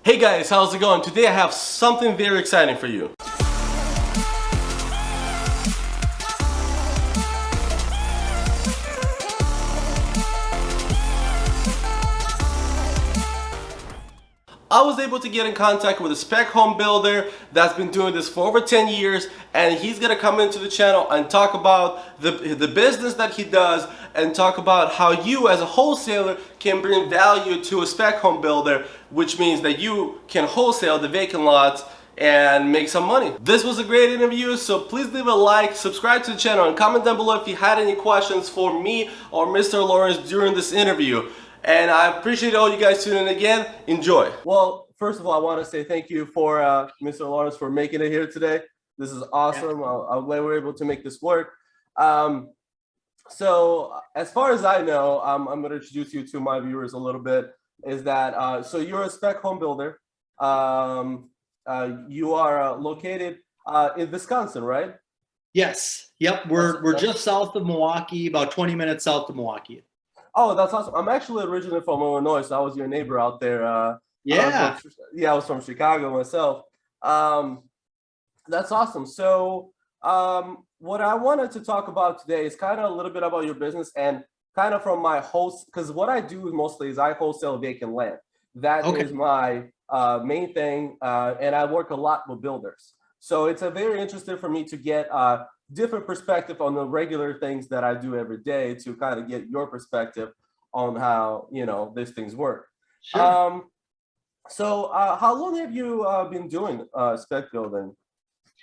Hey guys, how's it going? Today I have something very exciting for you. I was able to get in contact with a spec home builder that's been doing this for over 10 years, and he's gonna come into the channel and talk about the business that he does and talk about how you as a wholesaler can bring value to a spec home builder, which means that you can wholesale the vacant lots and make some money. This was a great interview, so please leave a like, subscribe to the channel, and comment down below if you had any questions for me or Mr. Lawrence during this interview. And I appreciate all you guys tuning in again. Enjoy. Well, first of all, I want to say thank you for Mr. Lawrence for making it here today. This is awesome. I'm glad we're able to make this work. So as far as I know, I'm going to introduce you to my viewers a little bit, is that, so you're a spec home builder. You are located in Wisconsin, right? Yes. Yep. We're just south of Milwaukee, about 20 minutes south of Milwaukee. Oh, that's awesome. I'm actually originally from Illinois, so I was your neighbor out there. Yeah. I was from Chicago myself. That's awesome. So what I wanted to talk about today is kind of a little bit about your business and kind of from my because what I do mostly is I wholesale vacant land. That is my main thing, and I work a lot with builders. So it's a very interesting for me to get different perspective on the regular things that I do every day to kind of get your perspective on how, these things work. Sure. So how long have you been doing spec building?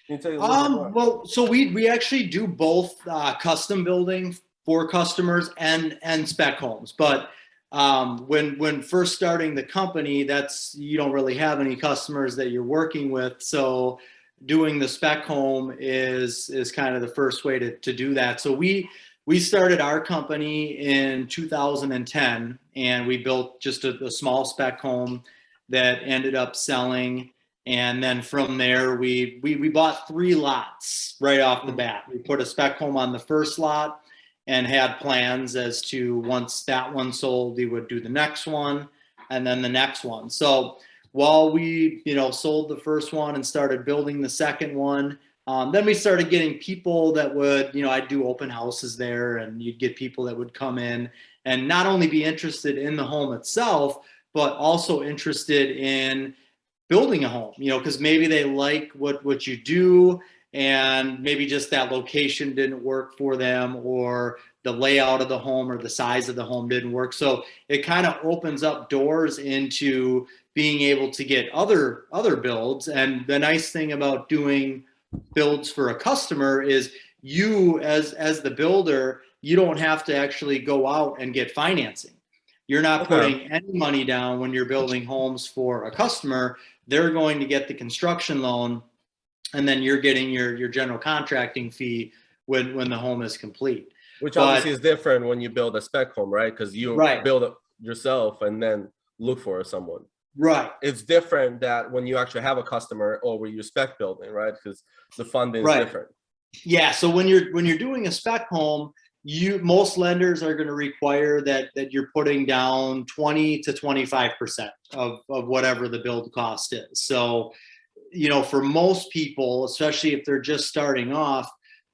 Can you tell you a little bit more? Well, so we actually do both custom building for customers and spec homes. But when first starting the company, you don't really have any customers that you're working with. So doing the spec home is kind of the first way to do that. So we started our company in 2010, and we built just a small spec home that ended up selling. And then from there, we bought 3 lots right off the bat. We put a spec home on the first lot and had plans as to once that one sold, we would do the next one and then the next one. So while we, sold the first one and started building the second one, then we started getting people that would, I'd do open houses there, and you'd get people that would come in and not only be interested in the home itself, but also interested in building a home, because maybe they like what you do, and maybe just that location didn't work for them, or the layout of the home or the size of the home didn't work. So it kind of opens up doors into being able to get other builds. And the nice thing about doing builds for a customer is you as the builder, you don't have to actually go out and get financing. You're not putting any money down when you're building homes for a customer. They're going to get the construction loan, and then you're getting your general contracting fee when the home is complete. Which obviously is different when you build a spec home, right? Because you build it yourself and then look for someone. Right. It's different that when you actually have a customer or where you're spec building, right? Because the funding is different. Yeah. So when you're doing a spec home, most lenders are going to require that you're putting down 20 to 25% of whatever the build cost is. So, for most people, especially if they're just starting off,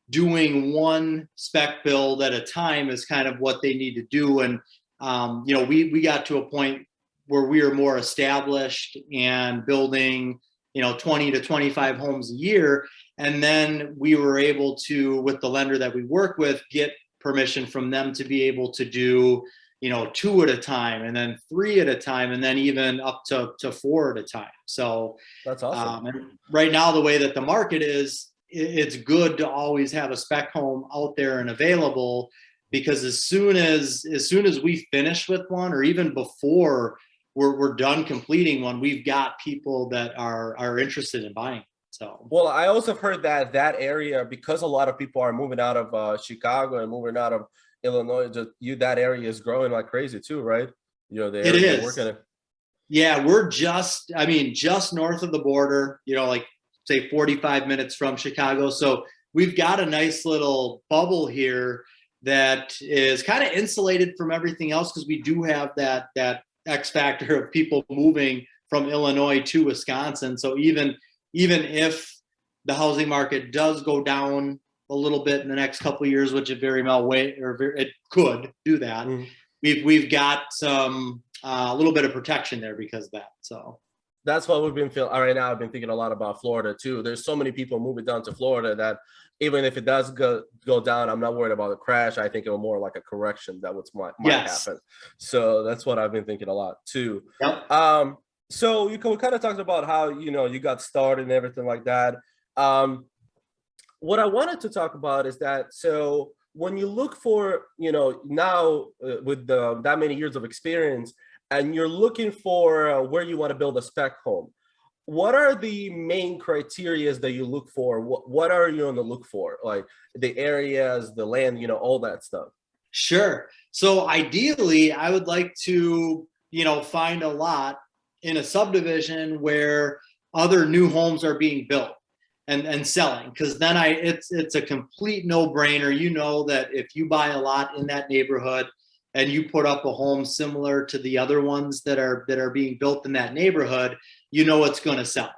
doing one spec build at a time is kind of what they need to do. And, we got to a point where we are more established and building, 20 to 25 homes a year. And then we were able to, with the lender that we work with, get permission from them to be able to do, 2 at a time, and then 3 at a time, and then even up to 4 at a time. So that's awesome. And right now, the way that the market is, it's good to always have a spec home out there and available, because as soon as we finish with one, or even before we're done completing one, we've got people that are interested in buying. So, well, I also heard that area, because a lot of people are moving out of Chicago and moving out of Illinois, that area is growing like crazy too, right? It is. Yeah, we're just north of the border, like say 45 minutes from Chicago. So we've got a nice little bubble here that is kind of insulated from everything else, because we do have that X factor of people moving from Illinois to Wisconsin. So even if the housing market does go down a little bit in the next couple of years, which it very well it could do that, we've got some a little bit of protection there because of that. So that's what we've been feeling right now. I've been thinking a lot about Florida too. There's so many people moving down to Florida that even if it does go down, I'm not worried about a crash. I think it was more like a correction that might yes. happen. So that's what I've been thinking a lot too. Yep. So we kind of talked about how you got started and everything like that. What I wanted to talk about is that, so when you look for, now with that many years of experience, and you're looking for where you want to build a spec home, what are the main criteria that you look for? What are you on the look for? Like the areas, the land, all that stuff. Sure. So ideally, I would like to, find a lot in a subdivision where other new homes are being built and selling, because then it's a complete no-brainer. You know that if you buy a lot in that neighborhood and you put up a home similar to the other ones that are being built in that neighborhood, it's going to sell.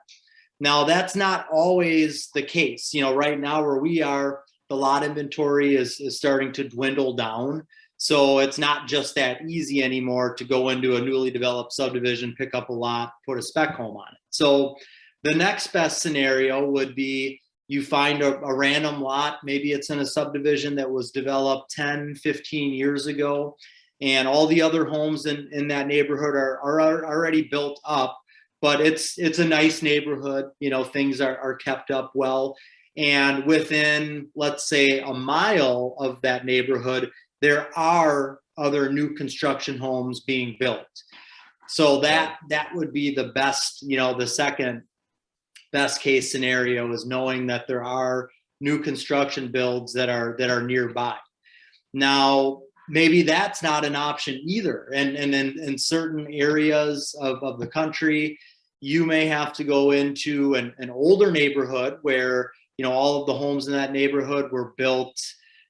Now, that's not always the case. Right now where we are, the lot inventory is starting to dwindle down. So it's not just that easy anymore to go into a newly developed subdivision, pick up a lot, put a spec home on it. So the next best scenario would be you find a random lot. Maybe it's in a subdivision that was developed 10, 15 years ago, and all the other homes in that neighborhood are already built up, but it's a nice neighborhood. Things are kept up well. And within, let's say, a mile of that neighborhood, there are other new construction homes being built. So that would be the best, the second best case scenario, is knowing that there are new construction builds that are nearby. Now, maybe that's not an option either. And in certain areas of the country, you may have to go into an older neighborhood where, all of the homes in that neighborhood were built,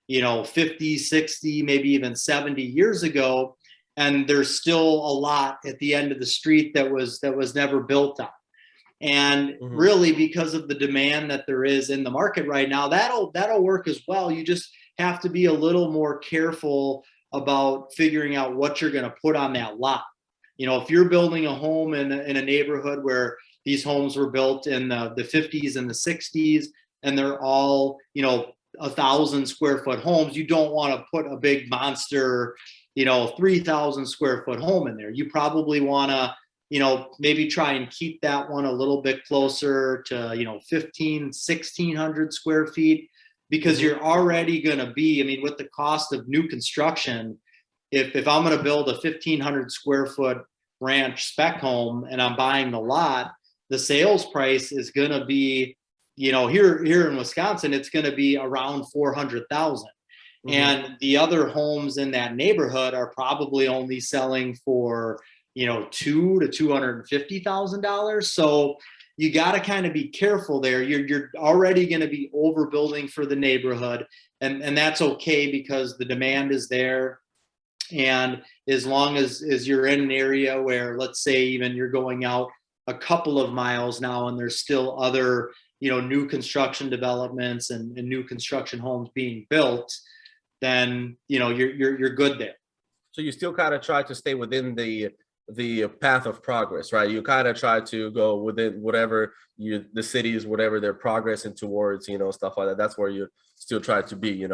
50, 60, maybe even 70 years ago. And there's still a lot at the end of the street that was never built on. And really, because of the demand that there is in the market right now, that'll work as well. You just have to be a little more careful about figuring out what you're going to put on that lot. If you're building a home in a neighborhood where these homes were built in the 50s and the 60s, and they're all, 1,000 square foot homes, you don't want to put a big monster, 3,000 square foot home in there. You probably want to, maybe try and keep that one a little bit closer to, 1,500, 1,600 square feet, because you're already going to be, with the cost of new construction, if I'm going to build a 1,500 square foot ranch spec home and I'm buying the lot, the sales price is going to be, here in Wisconsin, it's going to be around 400,000. And the other homes in that neighborhood are probably only selling for, $200,000 to $250,000. So you got to kind of be careful there. You're already going to be overbuilding for the neighborhood, and that's okay because the demand is there. And as long as you're in an area where, let's say, even you're going out a couple of miles now and there's still other, new construction developments and new construction homes being built, then, you're good there. So you still kind of try to stay within the path of progress, right? You kind of try to go within whatever the cities, whatever they're progressing towards, stuff like that. That's where you still try to be.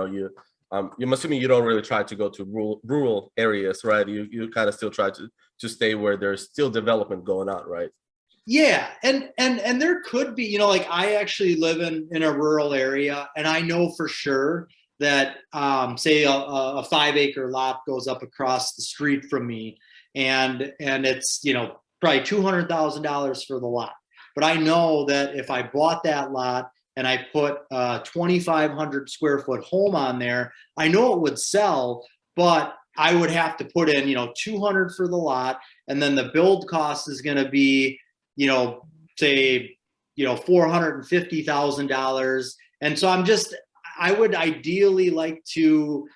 I'm assuming you don't really try to go to rural areas, right? You kind of still try to stay where there's still development going on, right? Yeah, and there could be, like I actually live in a rural area, and I know for sure that say a 5-acre lot goes up across the street from me, and it's probably $200,000 for the lot. But I know that if I bought that lot and I put a 2,500 square foot home on there, I know it would sell, but I would have to put in, 200 for the lot, and then the build cost is going to be, say, $450,000. And so I would ideally like to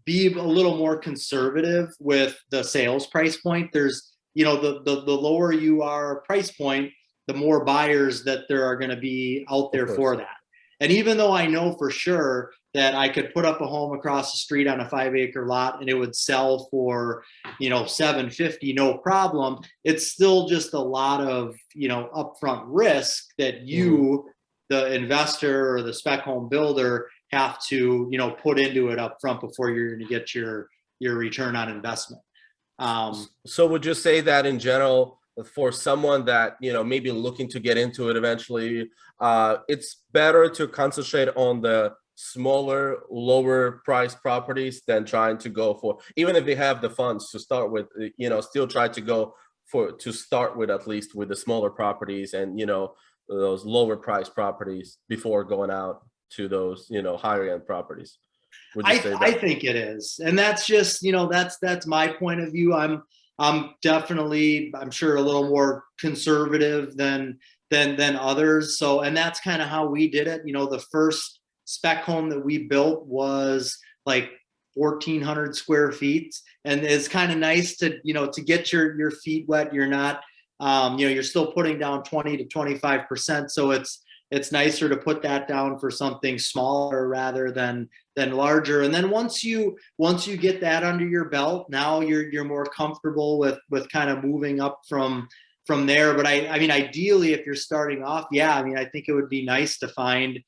be a little more conservative with the sales price point. There's the lower you are price point, the more buyers that there are going to be out there for that. And even though I know for sure that I could put up a home across the street on a 5-acre lot and it would sell for, 750, no problem. It's still just a lot of, upfront risk that you, the investor or the spec home builder, have to, put into it up front before you're going to get your return on investment. So would you say that in general, for someone that, maybe looking to get into it eventually, it's better to concentrate on the smaller, lower price properties than trying to go for, even if they have the funds to start with, still try to go to start with, at least with the smaller properties and, those lower price properties before going out to those, higher end properties? Would you say that? I think it is, and that's just that's my point of view. I'm definitely, I'm sure, a little more conservative than others. So, and that's kind of how we did it. The first spec home that we built was like 1,400 square feet, and it's kind of nice to to get your feet wet. You're not you're still putting down 20 to 25%. So it's nicer to put that down for something smaller rather than larger. And then once you get that under your belt, now you're more comfortable with kind of moving up from there. But I mean, ideally, if you're starting off, I mean, I think it would be nice to find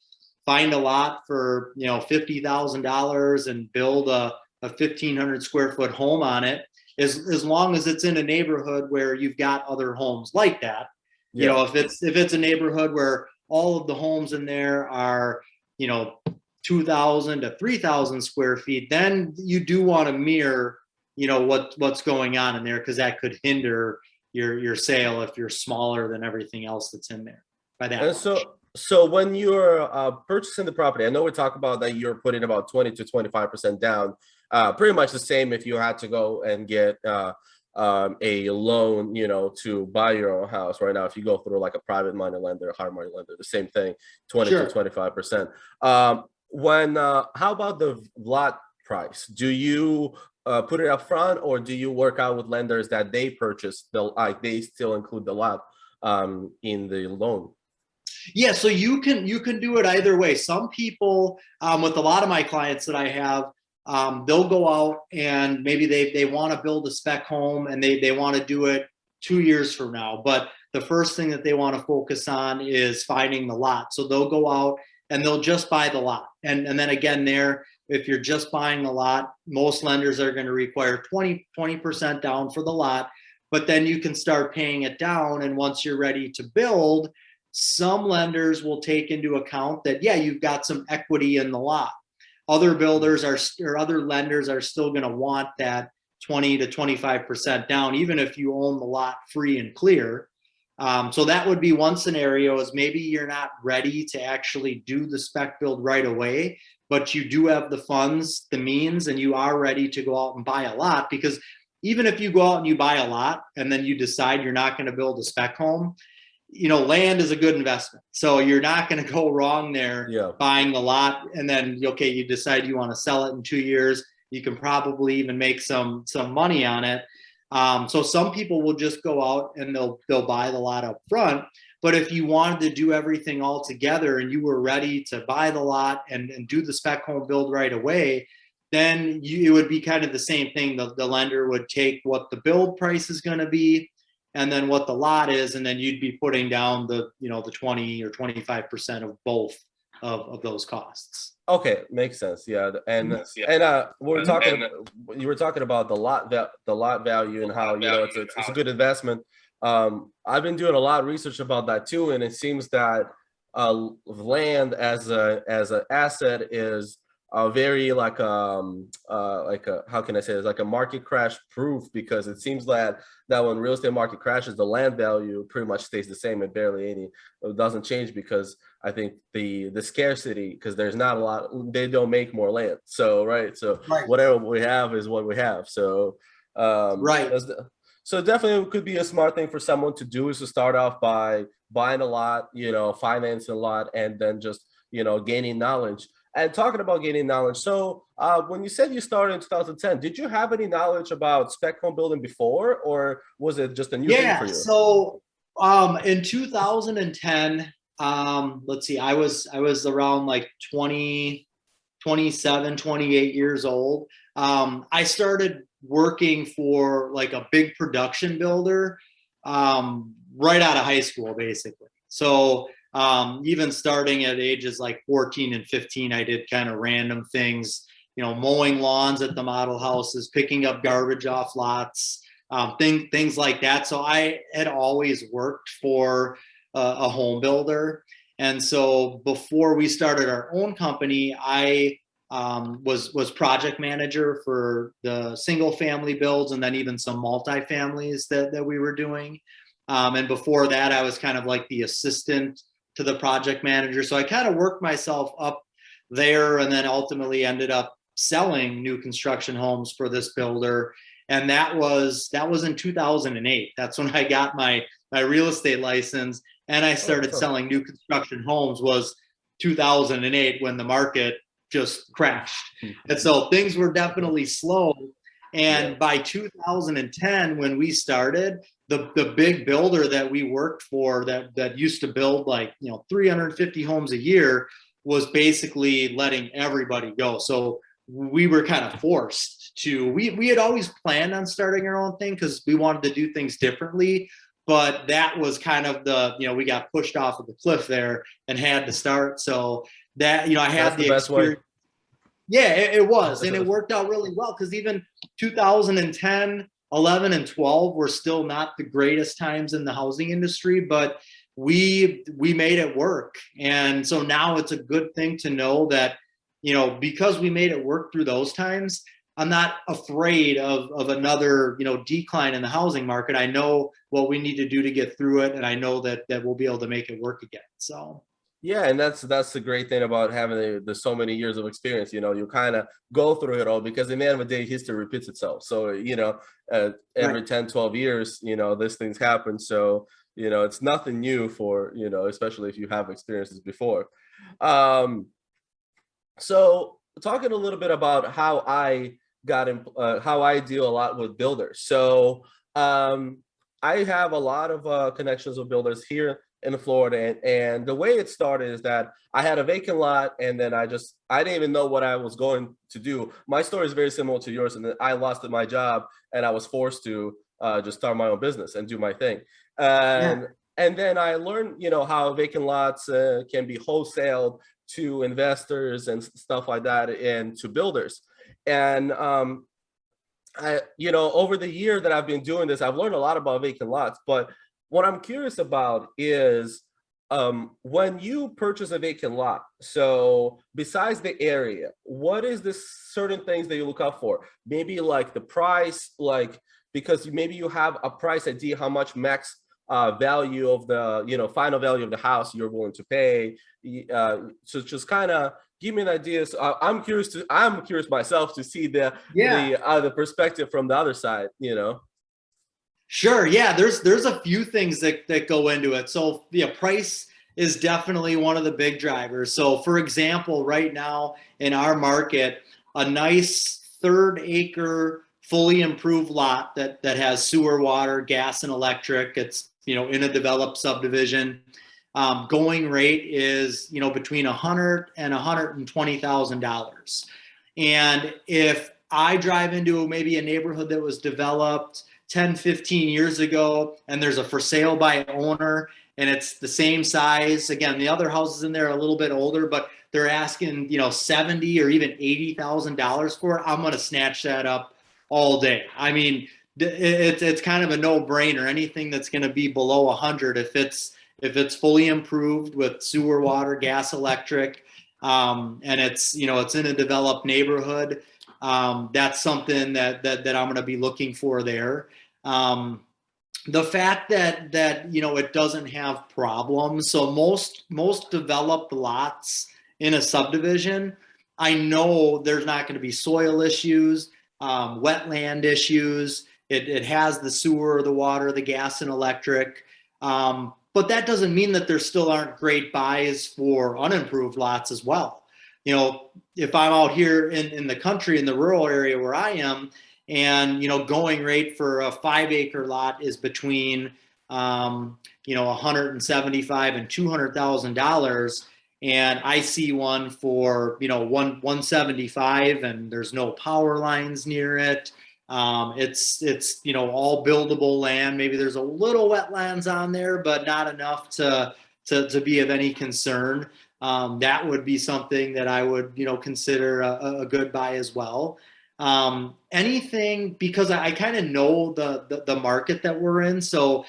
a lot for $50,000 and build a 1,500 square foot home on it, as long as it's in a neighborhood where you've got other homes like that. If it's a neighborhood where all of the homes in there are 2,000 to 3,000 square feet, then you do want to mirror what's going on in there, because that could hinder your sale if you're smaller than everything else that's in there by that much. So when you're purchasing the property, I know we talked about that you're putting about 20 to 25% down, pretty much the same if you had to go and get a loan, to buy your own house right now. If you go through like a private money lender, hard money lender, the same thing, 20 to 25%. How about the lot price? Do you put it up front, or do you work out with lenders that they purchase they still include the lot in the loan? Yeah, so you can do it either way. Some people, with a lot of my clients that I have, they'll go out and maybe they want to build a spec home and they want to do it 2 years from now. But the first thing that they want to focus on is finding the lot. So they'll go out and they'll just buy the lot. And then again, if you're just buying the lot, most lenders are going to require 20% down for the lot, but then you can start paying it down. And once you're ready to build, some lenders will take into account that, you've got some equity in the lot. Other builders or other lenders are still going to want that 20 to 25% down, even if you own the lot free and clear. So that would be one scenario, is maybe you're not ready to actually do the spec build right away, but you do have the funds, the means, and you are ready to go out and buy a lot. Because even if you go out and you buy a lot and then you decide you're not going to build a spec home, land is a good investment. So you're not going to go wrong there buying the lot. And then, you decide you want to sell it in 2 years. You can probably even make some money on it. So some people will just go out and they'll buy the lot up front. But if you wanted to do everything all together and you were ready to buy the lot and do the spec home build right away, then it would be kind of the same thing. The lender would take what the build price is going to be and then what the lot is, and then you'd be putting down the 20 or 25% of both of those costs. Okay, makes sense. Yeah, and you were talking about the lot value and how it's a good investment. I've been doing a lot of research about that too, and it seems that land as an asset is very like how can I say, it's like a market crash proof, because it seems that when real estate market crashes, the land value pretty much stays the same and it doesn't change, because I think the scarcity, because there's not a lot, they don't make more land. So whatever we have is what we have. So so definitely it could be a smart thing for someone to do, is to start off by buying a lot, financing a lot, and then just gaining knowledge. And talking about gaining knowledge, so when you said you started in 2010, did you have any knowledge about spec home building before, or was it just a new thing for Yeah. you? So in 2010, let's see, I was around like 20, 27, 28 years old. I started working for like a big production builder right out of high school, basically. So even starting at ages like 14 and 15, I did kind of random things, mowing lawns at the model houses, picking up garbage off lots, things like that. So I had always worked for a home builder. And so before we started our own company, I was project manager for the single family builds and then even some multi-families that we were doing. And before that, I was kind of like the assistant to the project manager. So I kind of worked myself up there and then ultimately ended up selling new construction homes for this builder. And that was in 2008. That's when I got my real estate license and I Oh, started selling new construction homes. Was 2008 when the market just crashed. And so things were definitely slow. yeah, And by 2010, when we started, the big builder that we worked for that used to build like 350 homes a year was basically letting everybody go. So we were kind of forced to. We had always planned on starting our own thing because we wanted to do things differently. But that was kind of we got pushed off of the cliff there and had to start. So that I that's had the the best way. experience. Yeah, it was, and it worked out really well because even 2010, 11, and 12 were still not the greatest times in the housing industry, but we made it work. And so now it's a good thing to know that because we made it work through those times, I'm not afraid of another decline in the housing market. I know what we need to do to get through it, and I know that we'll be able to make it work again. So. Yeah, and that's the great thing about having the so many years of experience. You kind of go through it all because in the end of the day, history repeats itself. So every Right. 10, 12 years, these things happen. So it's nothing new for especially if you have experiences before. Um, so talking a little bit about how I how I deal a lot with builders. So I have a lot of connections with builders here in Florida, and the way it started is that I had a vacant lot, and then I didn't even know what I was going to do. My story is very similar to yours, and then I lost my job, and I was forced to just start my own business and do my thing. Yeah. And then I learned, how vacant lots can be wholesaled to investors and stuff like that, and to builders. And over the year that I've been doing this, I've learned a lot about vacant lots. But what I'm curious about is when you purchase a vacant lot, so besides the area, what is the certain things that you look out for? Maybe like the price, like because maybe you have a price idea how much max value of the final value of the house you're willing to pay. So just kind of give me an idea. So I'm curious myself to see Yeah. the perspective from the other side. Sure. Yeah. There's a few things that go into it. So yeah, price is definitely one of the big drivers. So for example, right now in our market, a nice third acre fully improved lot that has sewer, water, gas, and electric. It's in a developed subdivision. Going rate is between $100,000 and $120,000. And if I drive into maybe a neighborhood that was developed 10, 15 years ago, and there's a for sale by owner, and it's the same size. Again, the other houses in there are a little bit older, but they're asking, $70,000 or even $80,000 for it. I'm going to snatch that up all day. I mean, it's kind of a no-brainer. Anything that's going to be below 100, if it's fully improved with sewer, water, gas, electric, and it's in a developed neighborhood, that's something that I'm going to be looking for there. The fact that it doesn't have problems. So most developed lots in a subdivision, I know there's not going to be soil issues, wetland issues. It has the sewer, the water, the gas, and electric. But that doesn't mean that there still aren't great buys for unimproved lots as well. if I'm out here in the country, in the rural area where I am, and, going rate for a 5 acre lot is between, 175 and $200,000. And I see one for, 175 and there's no power lines near it. It's all buildable land. Maybe there's a little wetlands on there, but not enough to be of any concern. That would be something that I would consider a good buy as well. Anything, because I kind of know the market that we're in, so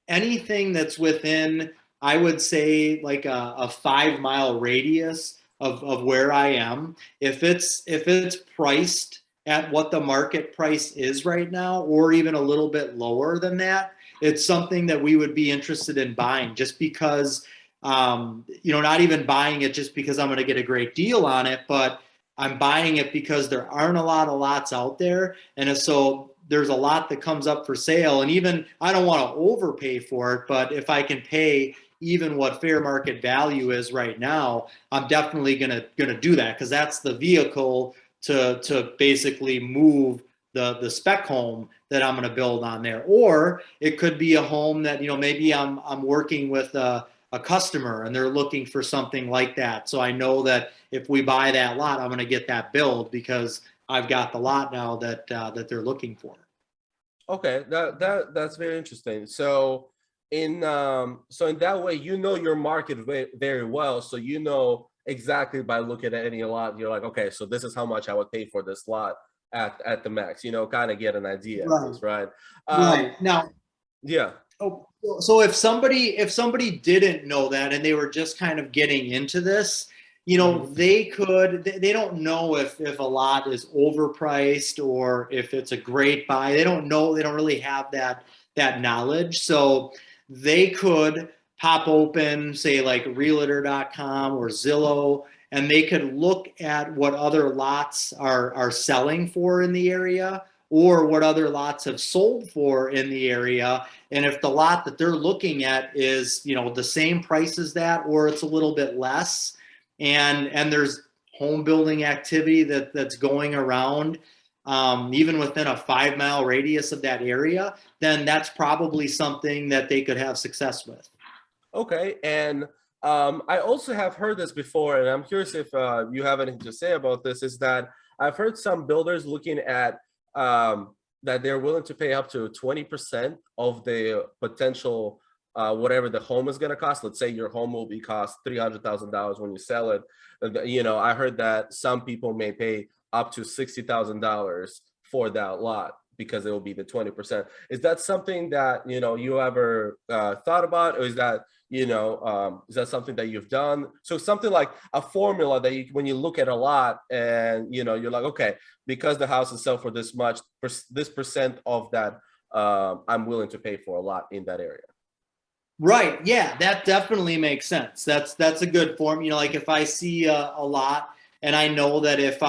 anything that's within, I would say, like a 5 mile radius of where I am, if it's priced at what the market price is right now, or even a little bit lower than that, it's something that we would be interested in buying, just because, not even buying it just because I'm going to get a great deal on it, but I'm buying it because there aren't a lot of lots out there. And so there's a lot that comes up for sale. And even, I don't want to overpay for it, but if I can pay even what fair market value is right now, I'm definitely gonna do that, because that's the vehicle to basically move the spec home that I'm going to build on there. Or it could be a home that, maybe I'm working with a customer and they're looking for something like that. So I know that if we buy that lot, I'm going to get that build because I've got the lot now that they're looking for. Okay, that's very interesting. So in that way, your market very, very well. So exactly by looking at any lot, you're like, okay, so this is how much I would pay for this lot at the max. Kind of get an idea at Right. least, right? Right. Now, Yeah. oh, so if somebody didn't know that and they were just kind of getting into this, Mhm. they don't know if a lot is overpriced or if it's a great buy. They don't know. They don't really have that knowledge. So they could pop open, say, like realtor.com or Zillow, and they could look at what other lots are selling for in the area, or what other lots have sold for in the area. And if the lot that they're looking at is, the same price as that, or it's a little bit less, and there's home building activity that's going around, even within a 5 mile radius of that area, then that's probably something that they could have success with. Okay, and I also have heard this before, and I'm curious if you have anything to say about this. Is that I've heard some builders looking at that they're willing to pay up to 20% of the potential whatever the home is going to cost. Let's say your home will be cost $300,000 when you sell it. I heard that some people may pay up to $60,000 for that lot because it will be the 20%. Is that something that you ever thought about, or is that something that you've done? So something like a formula that when you look at a lot and you're like, okay, because the house is sell for this much, this percent of that, I'm willing to pay for a lot in that area. Right. Yeah, that definitely makes sense. That's a good form. Like if I see a lot and I know that if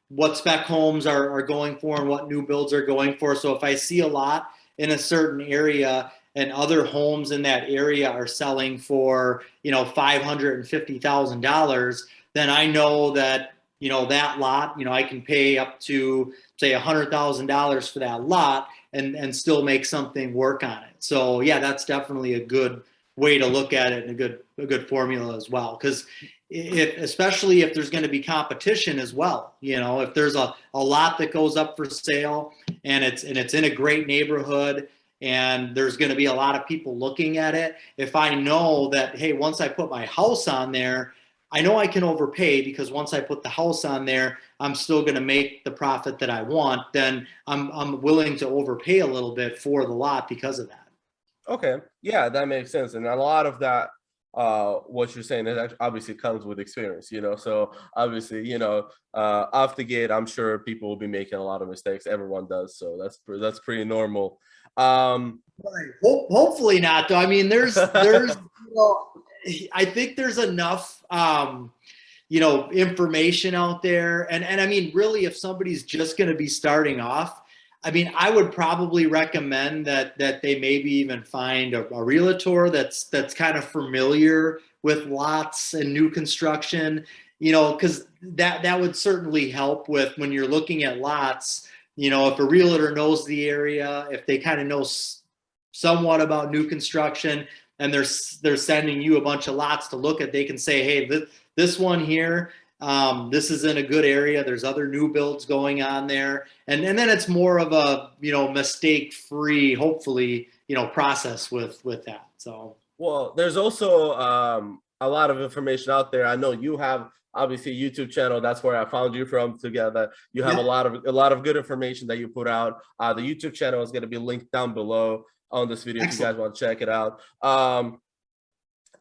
what spec homes are going for and what new builds are going for. So if I see a lot in a certain area and other homes in that area are selling for, $550,000, then I know that, that lot, I can pay up to, say, $100,000 for that lot and still make something work on it. So yeah, that's definitely a good way to look at it, and a good formula as well. Because especially if there's going to be competition as well, if there's a lot that goes up for sale and it's in a great neighborhood and there's going to be a lot of people looking at it. If I know that, hey, once I put my house on there, I know I can overpay, because once I put the house on there, I'm still going to make the profit that I want. Then I'm willing to overpay a little bit for the lot because of that. Okay, yeah, that makes sense, and a lot of that, what you're saying, is obviously comes with experience. So obviously, off the gate, I'm sure people will be making a lot of mistakes. Everyone does, so that's pretty normal. Right. Hopefully not, though. I mean, I think there's enough, information out there. And I mean, really, if somebody's just going to be starting off, I mean, I would probably recommend that they maybe even find a realtor that's kind of familiar with lots and new construction. because that would certainly help with when you're looking at lots. If a realtor knows the area, if they kind of know somewhat about new construction, and they're sending you a bunch of lots to look at, they can say, hey, this one here, this is in a good area. There's other new builds going on there, and then it's more of a mistake free, hopefully, process with that. So Well, there's also a lot of information out there. I know you have obviously a YouTube channel. That's where I found you from. Together, you have yeah, a lot of good information that you put out. The YouTube channel is going to be linked down below on this video if you excellent. guys want to check it out.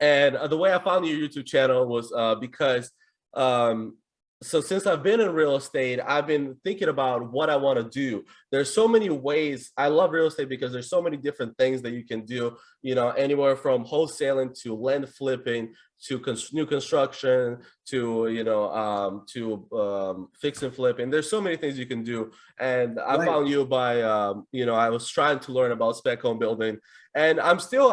And the way I found your YouTube channel was because um, so since I've been in real estate, I've been thinking about what I want to do. There's so many ways. I love real estate because there's so many different things that you can do, anywhere from wholesaling to land flipping to new construction to, fix and flipping. There's so many things you can do. And I Right. found you by, I was trying to learn about spec home building. And I still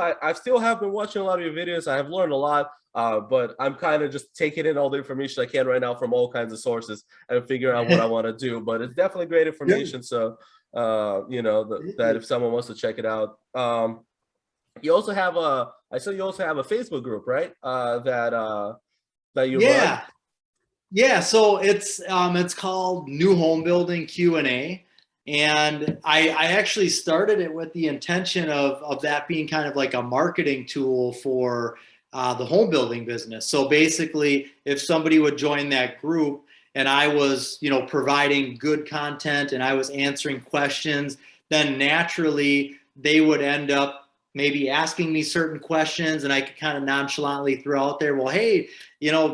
have been watching a lot of your videos. I have learned a lot. But I'm kind of just taking in all the information I can right now from all kinds of sources and figuring out what I want to do. But it's definitely great information. So, that if someone wants to check it out, you also have I saw you also have a Facebook group, right? That you run. Yeah. Yeah, so it's called New Home Building Q&A, and I actually started it with the intention of that being kind of like a marketing tool for the home building business. So basically, if somebody would join that group and I was providing good content and I was answering questions, then naturally they would end up maybe asking me certain questions, and I could kind of nonchalantly throw out there, well, hey,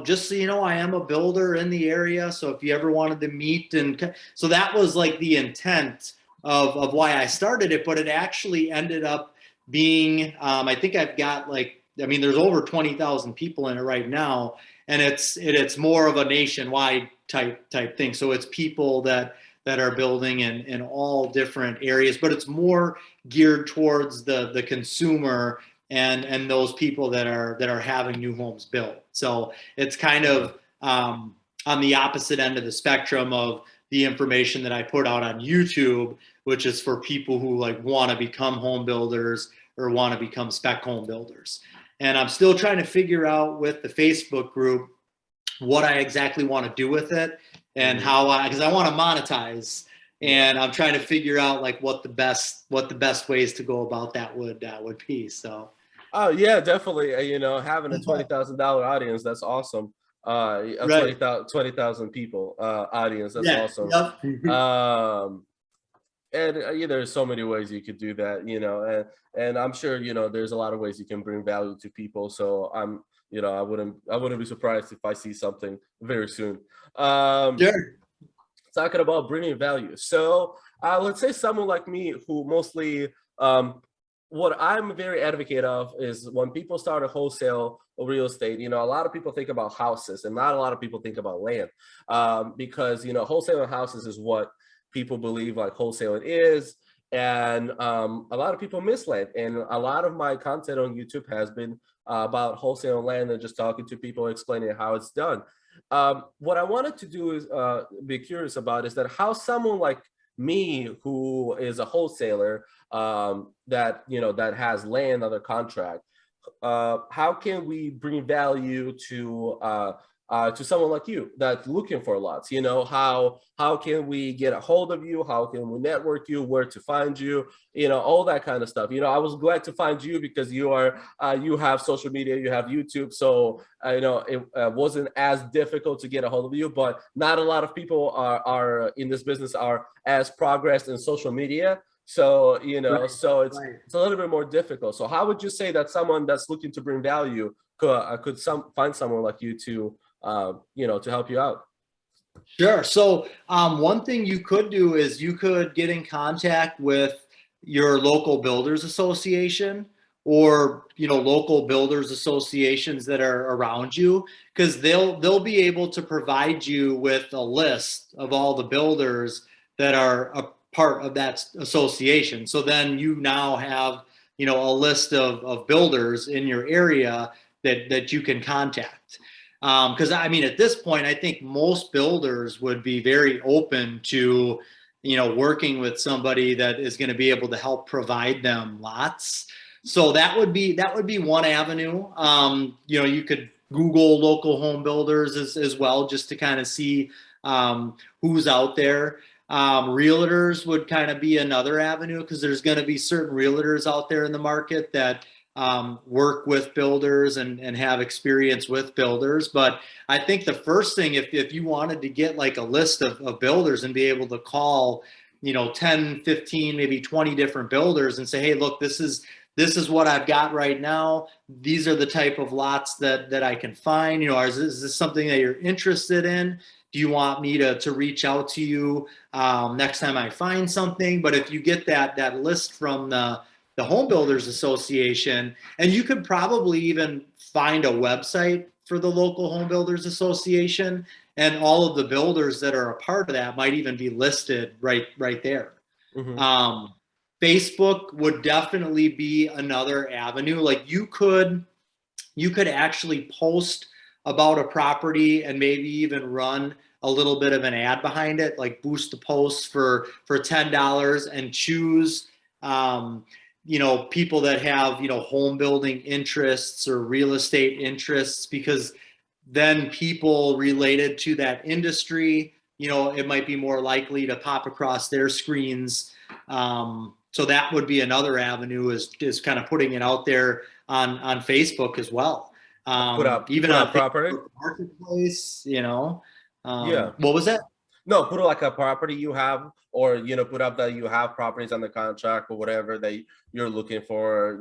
just so you know, I am a builder in the area. So if you ever wanted to meet, and so that was like the intent of why I started it. But it actually ended up being, I think I've got there's over 20,000 people in it right now, and it's more of a nationwide type thing. So it's people that are building in all different areas, but it's more geared towards the consumer and those people that are having new homes built. So it's kind of on the opposite end of the spectrum of the information that I put out on YouTube, which is for people who want to become home builders or want to become spec home builders. And I'm still trying to figure out with the Facebook group what I exactly want to do with it and how because I want to monetize, and I'm trying to figure out what the best ways to go about that would be. So. Oh yeah, definitely. Having a $20,000 audience, that's awesome. A Right. 20,000 people audience, that's Yeah. awesome. Yep. And there's so many ways you could do that, and I'm sure there's a lot of ways you can bring value to people. So I wouldn't be surprised if I see something very soon. Sure. Talking about bringing value. So let's say someone like me who mostly what I'm very advocate of is when people start a wholesale real estate, a lot of people think about houses and not a lot of people think about land, because wholesaling houses is what people believe like wholesaling is, and a lot of people miss land. And a lot of my content on YouTube has been about wholesale land and just talking to people, explaining how it's done. What I wanted to do is be curious about is that how someone like me, who is a wholesaler, that has land under contract, how can we bring value to someone like you that's looking for lots? How can we get a hold of you? How can we network you? Where to find you? All that kind of stuff. I was glad to find you because you have social media, you have YouTube, so it wasn't as difficult to get a hold of you. But not a lot of people are in this business are as progressed in social media. So Right. so it's Right. it's a little bit more difficult. So how would you say that someone that's looking to bring value could find someone like you to help you out? Sure. So one thing you could do is you could get in contact with your local builders association, or local builders associations that are around you, because they'll be able to provide you with a list of all the builders that are a part of that association. So then you now have a list of builders in your area that you can contact. Because I mean, at this point, I think most builders would be very open to, working with somebody that is going to be able to help provide them lots. So that would be one avenue. You could Google local home builders as well, just to kind of see who's out there. Realtors would kind of be another avenue, because there's going to be certain realtors out there in the market that work with builders and have experience with builders. But I think the first thing, if you wanted to get like a list of builders and be able to call, 10, 15, maybe 20 different builders and say, hey, look, this is what I've got right now. These are the type of lots that I can find. Is this something that you're interested in? Do you want me to reach out to you next time I find something? But if you get that list from the Home Builders Association, and you could probably even find a website for the local Home Builders Association, and all of the builders that are a part of that might even be listed right there. Mm-hmm. Facebook would definitely be another avenue. Like you could actually post about a property and maybe even run a little bit of an ad behind it, like boost the posts for $10 and choose people that have home building interests or real estate interests, because then people related to that industry, it might be more likely to pop across their screens. So that would be another avenue, is kind of putting it out there on Facebook as well. Even put on up property. Facebook Marketplace, Yeah. what was that? No, put like a property you have, or put up that you have properties under contract or whatever that you're looking for,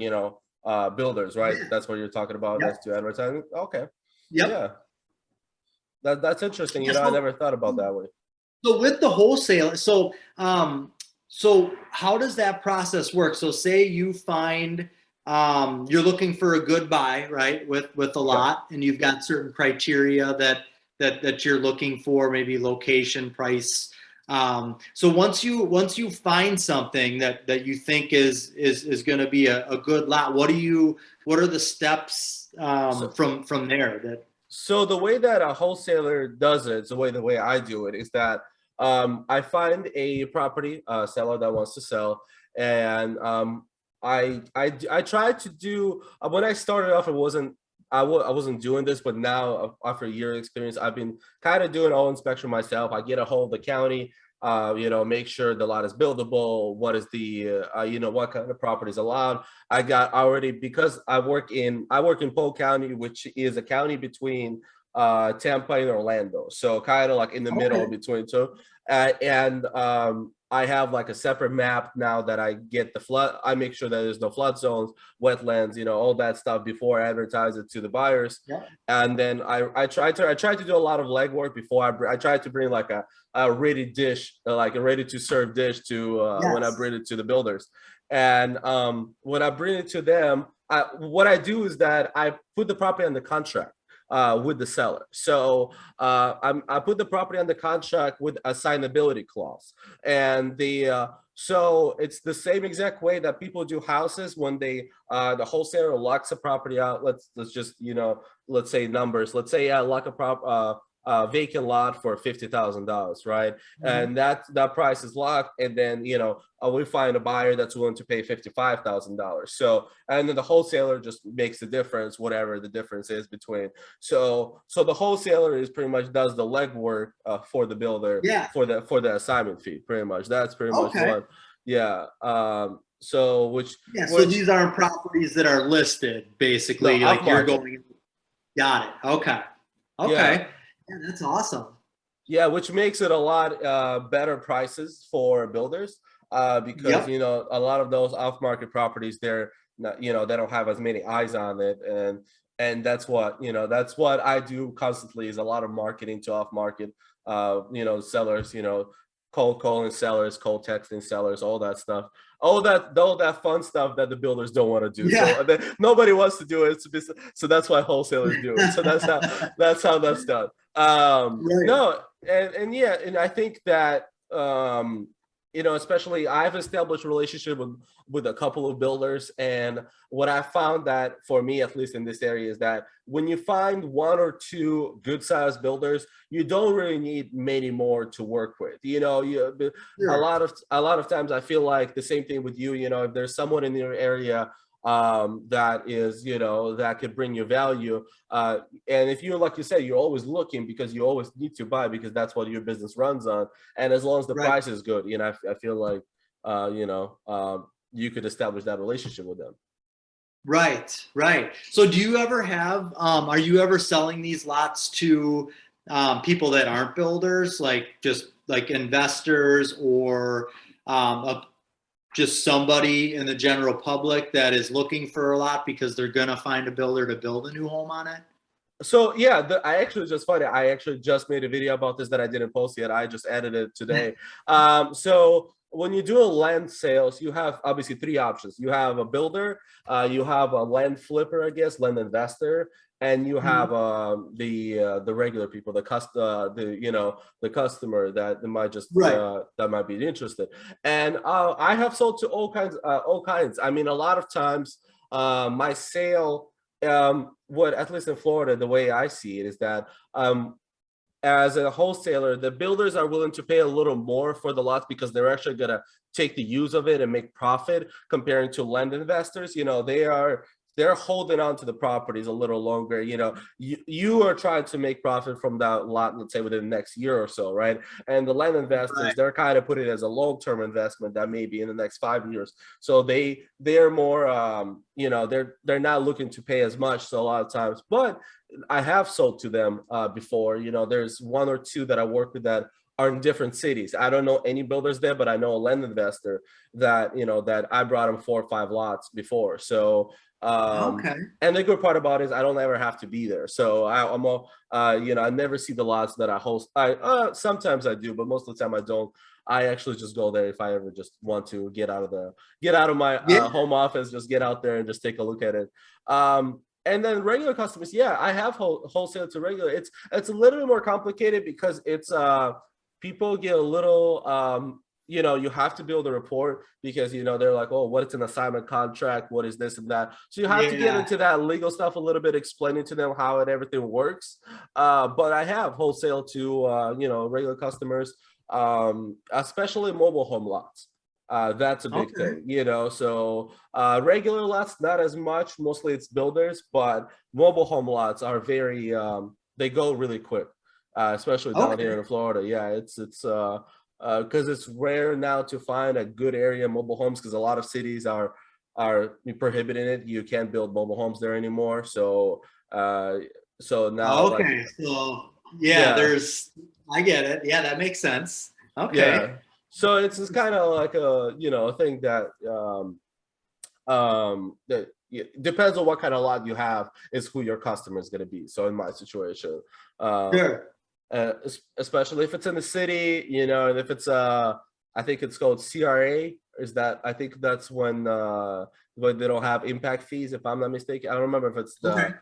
builders, right? That's what you're talking about. Yep. That's to advertising. Okay. Yep. Yeah. That's interesting. Yeah, I never thought about that way. So with the wholesale, so how does that process work? So say you find you're looking for a good buy, right? With a lot, and you've got certain criteria that you're looking for, maybe location, price. So once you find something that you think is going to be a good lot, what are the steps So, from there? So the way that a wholesaler does it, the way I do it, is that I find a property seller that wants to sell, and I tried to do when I started off, I wasn't doing this, but now after a year of experience, I've been kind of doing all inspection myself. I get a hold of the county, make sure the lot is buildable. What is the, what kind of property is allowed? I got already, because I work in Polk County, which is a county between Tampa and Orlando. So kind of like in the middle between two. And I have like a separate map now that I get the flood. I make sure that there's no flood zones, wetlands, all that stuff before I advertise it to the buyers. Yeah. And then I try to do a lot of legwork before I try to bring like a ready dish, like a ready to serve dish to when I bring it to the builders. And when I bring it to them, what I do is that I put the property on the contract with the seller. So I put the property on the contract with a signability clause, and so it's the same exact way that people do houses when they the wholesaler locks a property out. Let's just let's say numbers. Let's say I lock a vacant lot for $50,000, right? Mm-hmm. And that price is locked, and then we find a buyer that's willing to pay $55,000. So, and then the wholesaler just makes the difference, whatever the difference is between. So the wholesaler is pretty much does the legwork for the builder, for the assignment fee. Pretty much, that's pretty much one. Yeah. So which these aren't properties that are listed, basically. No, like you're going. Got it. Okay. Yeah. Yeah, that's awesome. Yeah, which makes it a lot better prices for builders because a lot of those off-market properties, they're not, they don't have as many eyes on it, and that's what I do constantly, is a lot of marketing to off-market sellers, cold calling sellers, cold texting sellers, all that stuff, all that fun stuff that the builders don't want to do. So nobody wants to do it, so that's why wholesalers do it. So that's how that's done. No, and I think that especially I've established a relationship with a couple of builders, and what I found that for me, at least in this area, is that when you find one or two good sized builders, you don't really need many more to work with. Sure. A lot of times I feel like the same thing with you. If there's someone in your area that is, that could bring you value. And if you're, like you said, you're always looking because you always need to buy because that's what your business runs on. And as long as the Right. price is good, I feel like, you could establish that relationship with them. Right, right. So do you ever have, are you ever selling these lots to people that aren't builders, like just like investors or just somebody in the general public that is looking for a lot because they're going to find a builder to build a new home on it? So yeah, I actually just funny. I actually just made a video about this that I didn't post yet. I just added it today. So when you do a land sales, you have obviously three options. You have a builder, you have a land flipper, I guess, land investor, and you have Mhm. the regular people, the customer that might just Right. that might be interested. And I have sold to all kinds, all kinds. I mean, a lot of times, my sale what at least in Florida, the way I see it is that as a wholesaler, the builders are willing to pay a little more for the lots because they're actually gonna take the use of it and make profit comparing to land investors. They're holding on to the properties a little longer. You are trying to make profit from that lot, let's say within the next year or so, right? And the land investors, Right. they're kind of putting it as a long-term investment that may be in the next 5 years. So they're more they're not looking to pay as much. So a lot of times, but I have sold to them before. There's one or two that I work with that are in different cities. I don't know any builders there, but I know a land investor that I brought him 4 or 5 lots before. So Okay. and the good part about it is I don't ever have to be there. So I'm all I never see the lots that I host. I sometimes I do, but most of the time I don't. I actually just go there if I ever just want to get out of my Yeah. home office, just get out there and just take a look at it. And then regular customers, yeah, I have wholesale to regular. It's a little bit more complicated because it's people get a little you have to build a report because they're like, oh, what is an assignment contract, what is this and that, so you have to get Yeah. into that legal stuff a little bit, explaining to them how everything works. But I have wholesale to regular customers, especially mobile home lots. That's a big Okay. thing, so regular lots not as much, mostly it's builders, but mobile home lots are very they go really quick, especially down here Okay. in Florida. Yeah, it's because it's rare now to find a good area mobile homes because a lot of cities are prohibiting it. You can't build mobile homes there anymore. So now, like, Okay. So yeah, yeah, I get it. Yeah, that makes sense. Okay. yeah. So it's kind of like a thing that depends on what kind of lot you have is who your customer is going to be. So in my situation, uh, Sure. especially if it's in the city, and if it's I think it's called CRA. Is that I think that's when they don't have impact fees, if I'm not mistaken. I don't remember if it's Okay.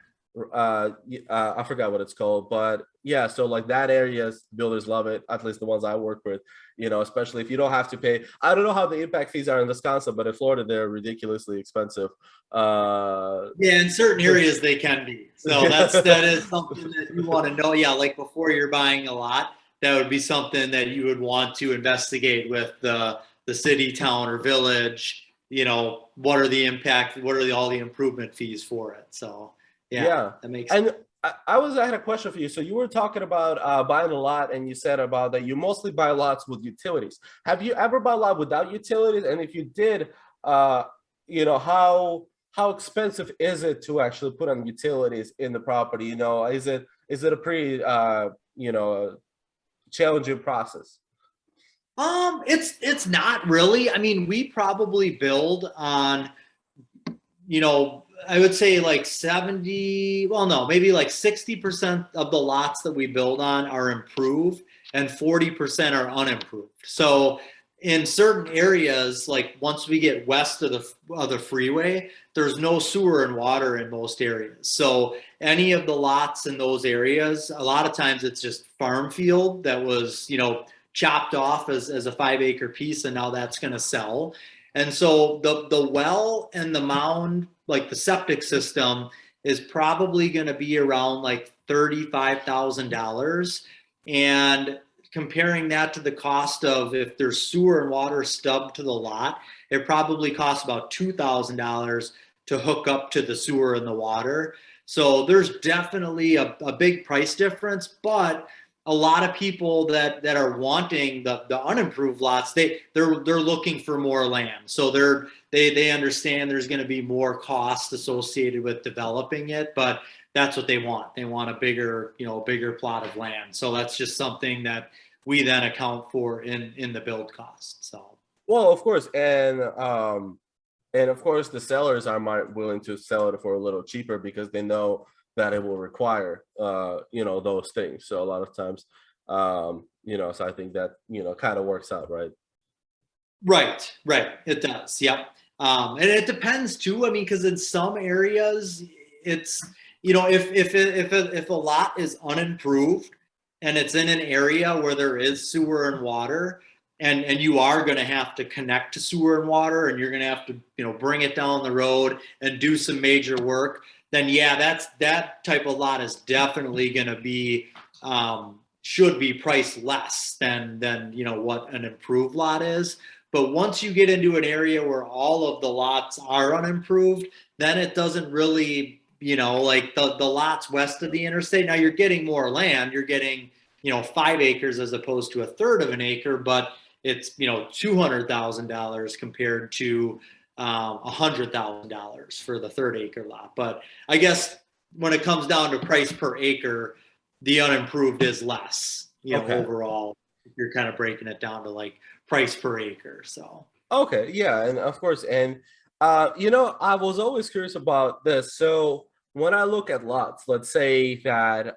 I forgot what it's called, but yeah, so like that area, builders love it, at least the ones I work with, especially if you don't have to pay. I don't know how the impact fees are in Wisconsin, but in Florida they're ridiculously expensive. Yeah, in certain areas they can be. So that is something that you want to know. Yeah, like before you're buying a lot, that would be something that you would want to investigate with the city, town, or village. What are the impact? What are all the improvement fees for it? So yeah, Yeah. that makes. And I had a question for you. So you were talking about buying a lot, and you said about that you mostly buy lots with utilities. Have you ever bought a lot without utilities? And if you did, uh, how expensive is it to actually put on utilities in the property? Is it a pretty challenging process? It's not really. I mean, we probably build on I would say like 70, well, no, maybe like 60% of the lots that we build on are improved and 40% are unimproved. So in certain areas, like once we get west of the freeway, there's no sewer and water in most areas. So any of the lots in those areas, a lot of times it's just farm field that was, chopped off as a 5 acre piece, and now that's going to sell. And so the well and the mound, like the septic system, is probably going to be around like $35,000. And comparing that to the cost of if there's sewer and water stubbed to the lot, it probably costs about $2,000 to hook up to the sewer and the water. So there's definitely a big price difference, but a lot of people that are wanting the unimproved lots, they're looking for more land. So they understand there's going to be more cost associated with developing it, but that's what they want. They want a bigger plot of land. So that's just something that we then account for in the build cost. So Well, of course, and of course the sellers are willing to sell it for a little cheaper because they know that it will require those things. So a lot of times, so I think that kind of works out, right? right, it does. Yep. And it depends too. I mean, because in some areas, it's if a lot is unimproved and it's in an area where there is sewer and water, and you are going to have to connect to sewer and water, and you're going to have to bring it down the road and do some major work, then yeah, that type of lot is definitely going to be should be priced less than what an improved lot is. But once you get into an area where all of the lots are unimproved, then it doesn't really, like the lots west of the interstate. Now you're getting more land. You're getting 5 acres as opposed to a third of an acre, but it's $200,000 compared to $100,000 for the third acre lot. But I guess when it comes down to price per acre, the unimproved is less, Okay. overall. You're kind of breaking it down to like price per acre. So Okay, yeah, and of course, and I was always curious about this. So when I look at lots, let's say there's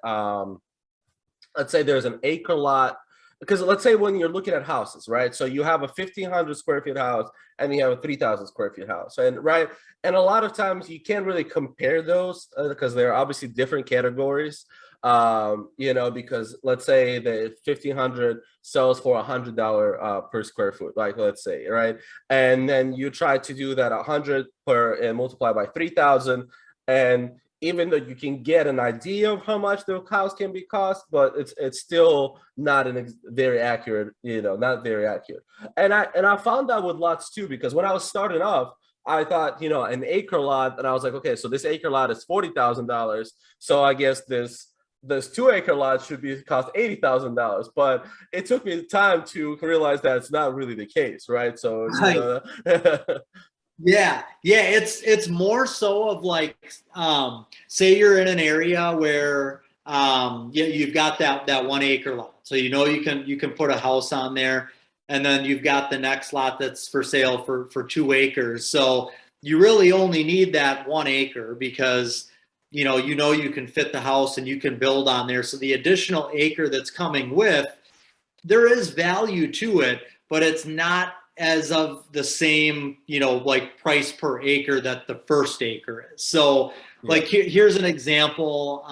an acre lot, because let's say when you're looking at houses, right? So you have a 1,500 square feet house and you have a 3,000 square feet house, and right, and a lot of times you can't really compare those because they're obviously different categories. Because let's say the 1,500 sells for $100 per square foot, like let's say, right, and then you try to do that 100 per and multiply by 3,000, and even though you can get an idea of how much the house can be cost, but it's still not very accurate, not very accurate. And I found that with lots too, because when I was starting off, I thought, an acre lot, and I was like, okay, so this acre lot is $40,000, so I guess this 2 acre lot should be cost $80,000. But it took me time to realize that it's not really the case, right? So right. Yeah, it's more so of like, say you're in an area where you've got that 1 acre lot, so you can put a house on there, and then you've got the next lot that's for sale for 2 acres. So you really only need that 1 acre because you can fit the house and you can build on there. So the additional acre that's coming with, there is value to it, but it's not as of the same, like price per acre that the first acre is. So like here's an example.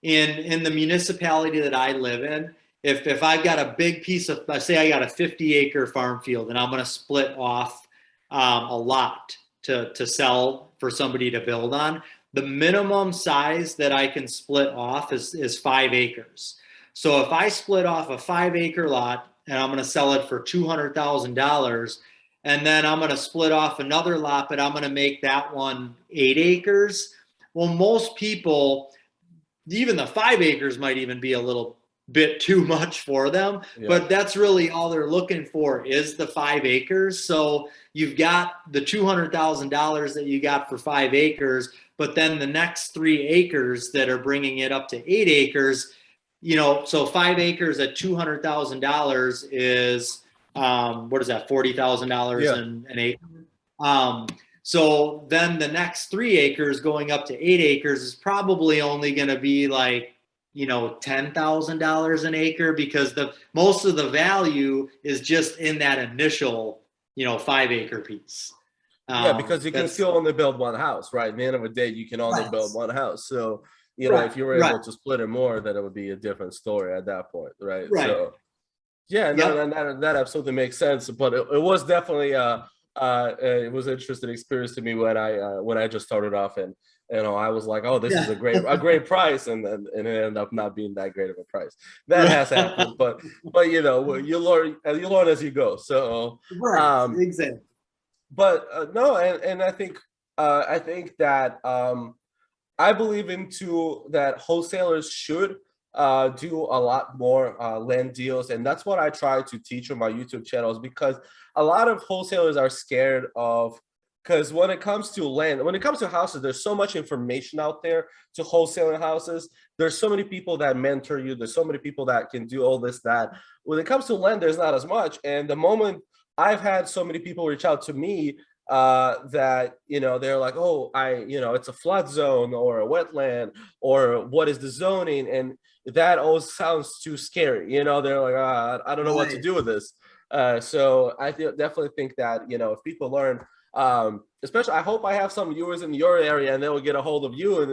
In the municipality that I live in, if I've got a big piece of, let's say I got a 50-acre farm field and I'm going to split off a lot to sell for somebody to build on, the minimum size that I can split off is 5 acres. So if I split off a 5-acre lot and I'm going to sell it for $200,000, and then I'm going to split off another lot, but I'm going to make that one 8 acres. Well, most people, even the 5 acres might even be a little bit too much for them, but that's really all they're looking for is the 5 acres. So you've got the $200,000 that you got for 5 acres, but then the next 3 acres that are bringing it up to 8 acres, so 5 acres at $200,000 is, what is that, $40,000 an acre. So then the next 3 acres going up to 8 acres is probably only going to be like, $10,000 an acre, because most of the value is just in that initial, 5-acre piece. Because you can still only build one house, right? At the end of the day, you can only build one house. So, if you were able to split it more, then it would be a different story at that point, right? Right. So, Yeah, no, Yep. that absolutely makes sense. But it was definitely it was an interesting experience to me when I just started off, and I was like, oh, this is Yeah. a great price, and then it ended up not being that great of a price. That has Right. happened, but you learn as you go. So Right. um, Exactly. but no, and I think that I believe into that wholesalers should do a lot more land deals, and that's what I try to teach on my YouTube channels because a lot of wholesalers are scared of. Because when it comes to land, when it comes to houses, there's so much information out there to wholesaling houses. There's so many people that mentor you. There's so many people that can do all this, that. When it comes to land, there's not as much. And the moment I've had so many people reach out to me that they're like, oh, it's a flood zone or a wetland, or what is the zoning, and that all sounds too scary. They're like, I don't know what to Right. do with this. So I definitely think that if people learn, especially, I hope I have some viewers in your area and they'll get a hold of you, and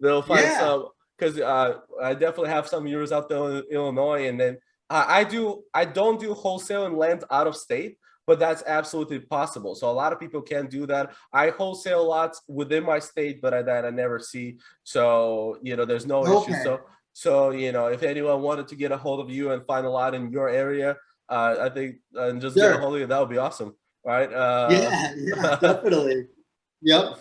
they'll find Yeah. some, because I definitely have some viewers out there in Illinois, and then I don't do wholesale and land out of state, but that's absolutely possible. So a lot of people can do that. I wholesale lots within my state, but that I never see. So there's no issue. Okay. So if anyone wanted to get a hold of you and find a lot in your area, I think, and just get a Sure. hold of you, that would be awesome, right? Yeah. Yeah. Definitely. Yep.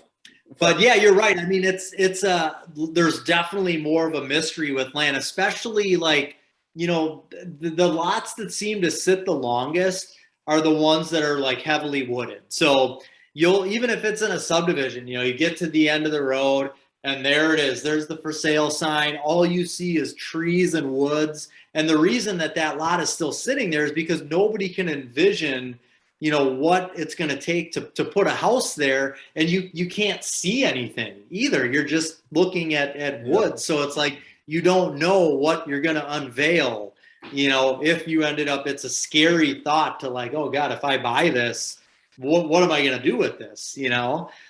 But yeah, you're right. I mean, there's definitely more of a mystery with land, especially like, the lots that seem to sit the longest are the ones that are like heavily wooded. So you'll, even if it's in a subdivision, you get to the end of the road and there it is. There's the for sale sign. All you see is trees and woods. And the reason that that lot is still sitting there is because nobody can envision what it's going to take to put a house there, and you can't see anything either. You're just looking at Yeah. wood, so it's like you don't know what you're going to unveil. If you ended up, it's a scary thought to like, oh god, if I buy this, what am I going to do with this?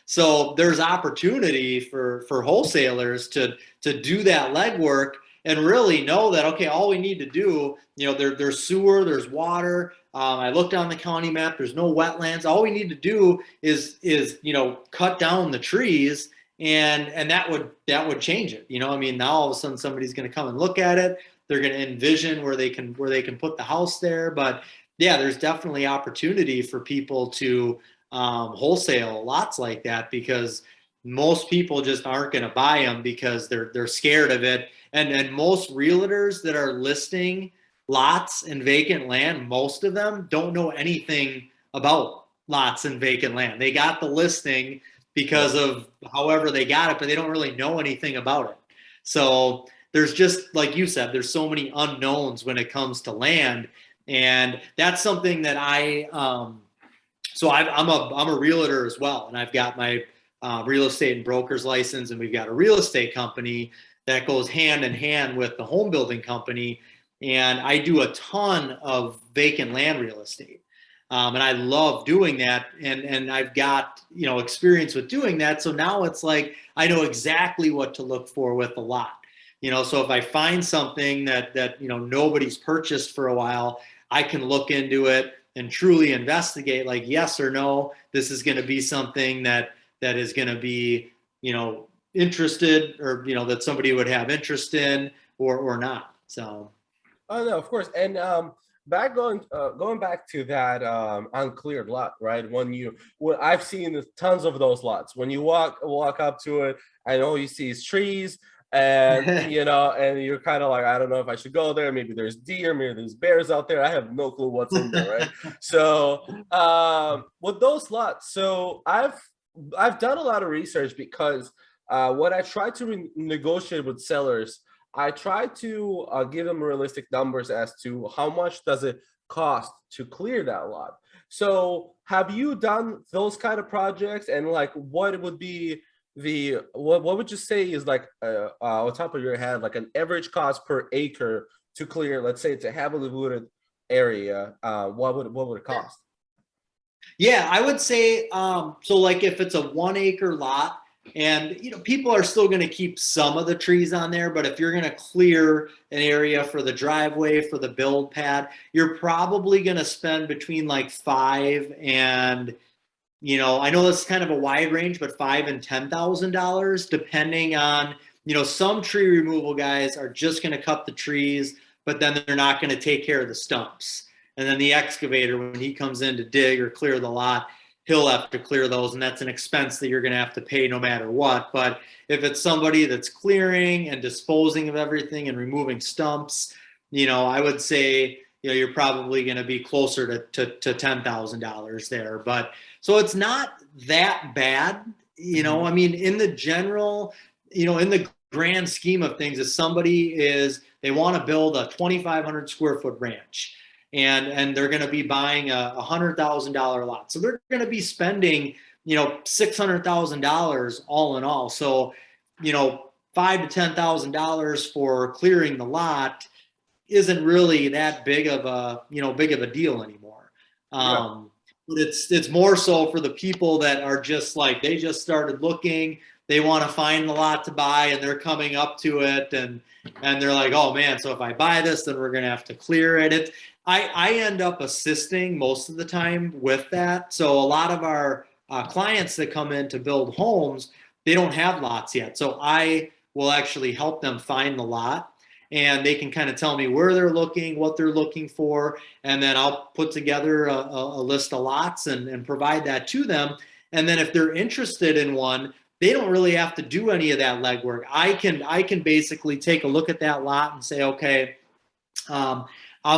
So there's opportunity for wholesalers to do that legwork and really know that, okay, all we need to do, there's sewer, there's water. I looked on the county map. There's no wetlands. All we need to do is cut down the trees, and that would change it. I mean, now all of a sudden somebody's going to come and look at it. They're going to envision where they can put the house there. But yeah, there's definitely opportunity for people to wholesale lots like that, because most people just aren't going to buy them because they're scared of it. And most realtors that are listing lots and vacant land, most of them don't know anything about lots and vacant land. They got the listing Yeah. because of however they got it, but they don't really know anything about it. So there's just, like you said, there's so many unknowns when it comes to land. And that's something that I'm a realtor as well. And I've got my real estate and broker's license, and we've got a real estate company that goes hand in hand with the home building company. And I do a ton of vacant land real estate. And I love doing that. And I've got, experience with doing that. So now it's like, I know exactly what to look for with a lot. So if I find something that nobody's purchased for a while, I can look into it and truly investigate, like, yes or no, this is going to be something that is going to be, interested, or, that somebody would have interest in, or not. So Oh no, of course. And going back to that uncleared lot, right? I've seen tons of those lots. When you walk up to it, I know you see trees, and and you're kind of like, I don't know if I should go there. Maybe there's deer, maybe there's bears out there. I have no clue what's in there, right? So with those lots, so I've done a lot of research, because when I try to negotiate with sellers, I try to give them realistic numbers as to how much does it cost to clear that lot. So have you done those kind of projects, and like what would be what would you say is like on top of your head, like an average cost per acre to clear, let's say it's a heavily wooded area, what would it cost? yeah, I would say, so like if it's a 1 acre lot, And people are still going to keep some of the trees on there, but if you're going to clear an area for the driveway, for the build pad, you're probably going to spend between like five and, I know that's kind of a wide range, but $5,000 and $10,000, depending on, some tree removal guys are just going to cut the trees, but then they're not going to take care of the stumps. And then the excavator, when he comes in to dig or clear the lot, he'll have to clear those, and that's an expense that you're going to have to pay no matter what. But if it's somebody that's clearing and disposing of everything and removing stumps, I would say, you're probably going to be closer to $10,000 there. But so it's not that bad, I mean, in the general, in the grand scheme of things, if they want to build a 2,500 square foot ranch, and they're going to be buying a $100,000 lot. So they're going to be spending, $600,000 all in all. So, $5,000 to $10,000 for clearing the lot isn't really that big of a deal anymore. Yeah. But it's more so for the people that are just like, they just started looking, they want to find the lot to buy, and they're coming up to it, and they're like, oh man, so if I buy this, then we're gonna have to clear it. I end up assisting most of the time with that. So a lot of our clients that come in to build homes, they don't have lots yet. So I will actually help them find the lot, and they can kind of tell me where they're looking, what they're looking for, and then I'll put together a list of lots and provide that to them. And then if they're interested in one, they don't really have to do any of that legwork. I can basically take a look at that lot and say, okay, I'm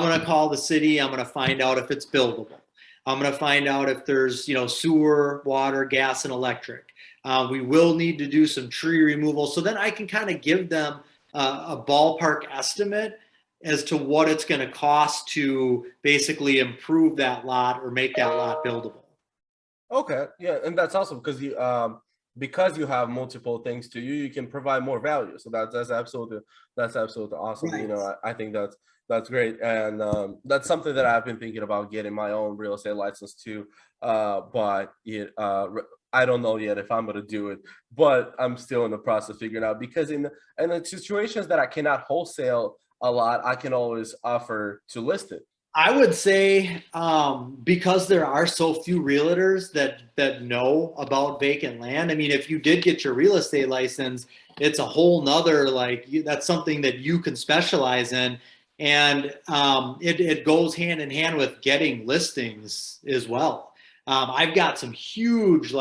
going to call the city. I'm going to find out if it's buildable. I'm going to find out if there's, sewer, water, gas, and electric. We will need to do some tree removal. So then I can kind of give them a ballpark estimate as to what it's going to cost to basically improve that lot or make that lot buildable. Okay, yeah, and that's awesome because you have multiple things to you, you can provide more value. So that's absolutely awesome. Right. I think that's great, and that's something that I've been thinking about getting my own real estate license too. But I don't know yet if I'm going to do it, but I'm still in the process of figuring out, because in the situations that I cannot wholesale a lot, I can always offer to list it. I would say because there are so few realtors that know about vacant land. I mean, if you did get your real estate license, it's a whole nother, that's something that you can specialize in, and it goes hand in hand with getting listings as well. I've got some huge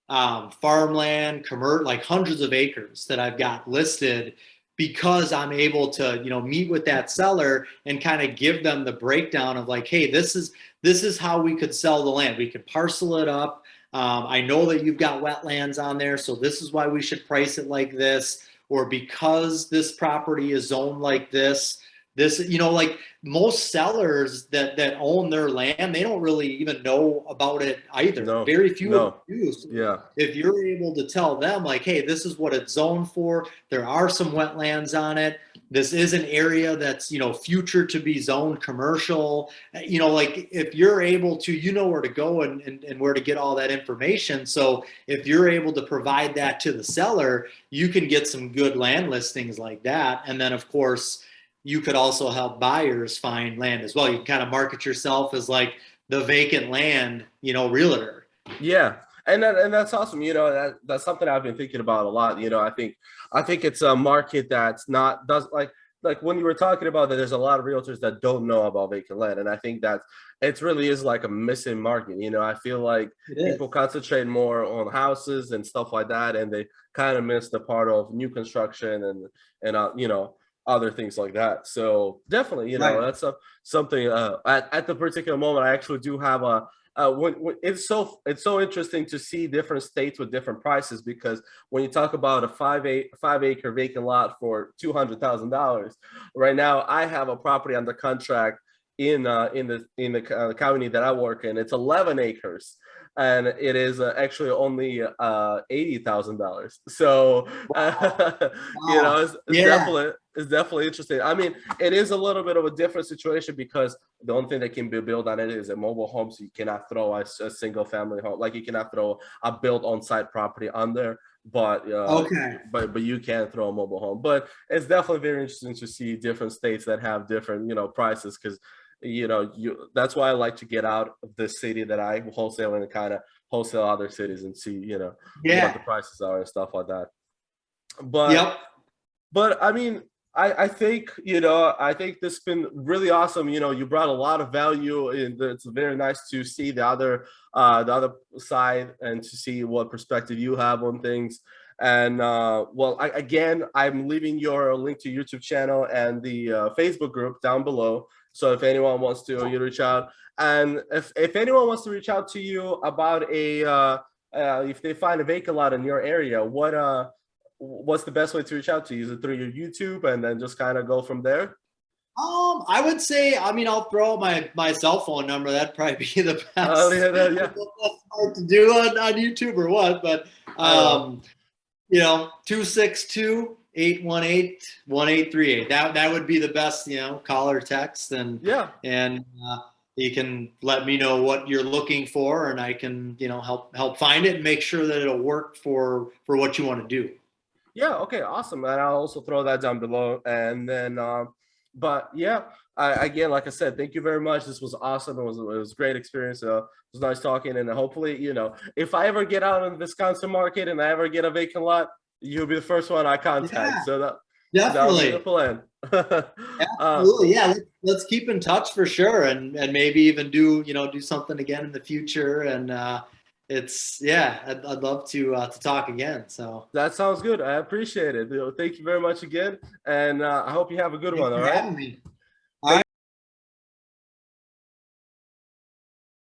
farmland, like hundreds of acres that I've got listed, because I'm able to, meet with that seller and kind of give them the breakdown of like, hey, this is how we could sell the land. We could parcel it up. I know that you've got wetlands on there, so this is why we should price it like this, or because this property is zoned like this. Like most sellers that own their land, they don't really even know about it either. No, Very few of them no, do. So yeah. if you're able to tell them like, hey, this is what it's zoned for, there are some wetlands on it, this is an area that's, future to be zoned commercial, like if you're able to, where to go and where to get all that information. So if you're able to provide that to the seller, you can get some good land listings like that. And then of course, you could also help buyers find land as well. You can kind of market yourself as like the vacant land, realtor. Yeah, and that's awesome. That's something I've been thinking about a lot. I think it's a market that's not does like when you were talking about that. There's a lot of realtors that don't know about vacant land, and I think that it really is like a missing market. I feel like people concentrate more on houses and stuff like that, and they kind of miss the part of new construction and other things like that. So definitely, Right. that's something. At the particular moment, I actually do have a. When it's so interesting to see different states with different prices, because when you talk about a 5 acre vacant lot for $200,000, right now I have a property under contract in the county that I work in. It's 11 acres, and it is actually only $80,000. So Wow. it's Yeah. definitely interesting. I mean, it is a little bit of a different situation, because the only thing that can be built on it is a mobile home. So you cannot throw a single family home, like you cannot throw a built on site property on there. but Okay. but you can throw a mobile home. But it's definitely very interesting to see different states that have different, prices, because that's why I like to get out of the city that I wholesale and kind of wholesale other cities and see, what the Yeah. prices are and stuff like that. But Yep. I mean, I think, I think this has been really awesome. You brought a lot of value, and it's very nice to see the other side and to see what perspective you have on things. And well, again, I'm leaving your link to YouTube channel and the Facebook group down below. So if anyone wants to reach out, and if anyone wants to reach out to you about if they find a vacant lot in your area, what's the best way to reach out to you? Is it through your YouTube and then just kind of go from there? I would say, I mean, I'll throw my cell phone number. That'd probably be the Oh best. yeah, I yeah. don't know if that's hard to do on YouTube or what, but I know. 262-818-1838. That would be the best, call or text, Yeah, and you can let me know what you're looking for, and I can, help find it and make sure that it'll work for what you want to do. yeah. Okay, awesome. And I'll also throw that down below. And then, but yeah, again, like I said, thank you very much. This was awesome. It was a great experience. It was nice talking, and hopefully, if I ever get out in the Wisconsin market and I ever get a vacant lot, you'll be the first one I contact. Yeah, That'll be the definitely. plan. Absolutely. Yeah. Let's keep in touch for sure, and maybe even do something again in the future. And yeah, I'd love to talk again. So That sounds good. I appreciate it. Thank you very much again, and I hope you have a good thanks one. All for right. having me.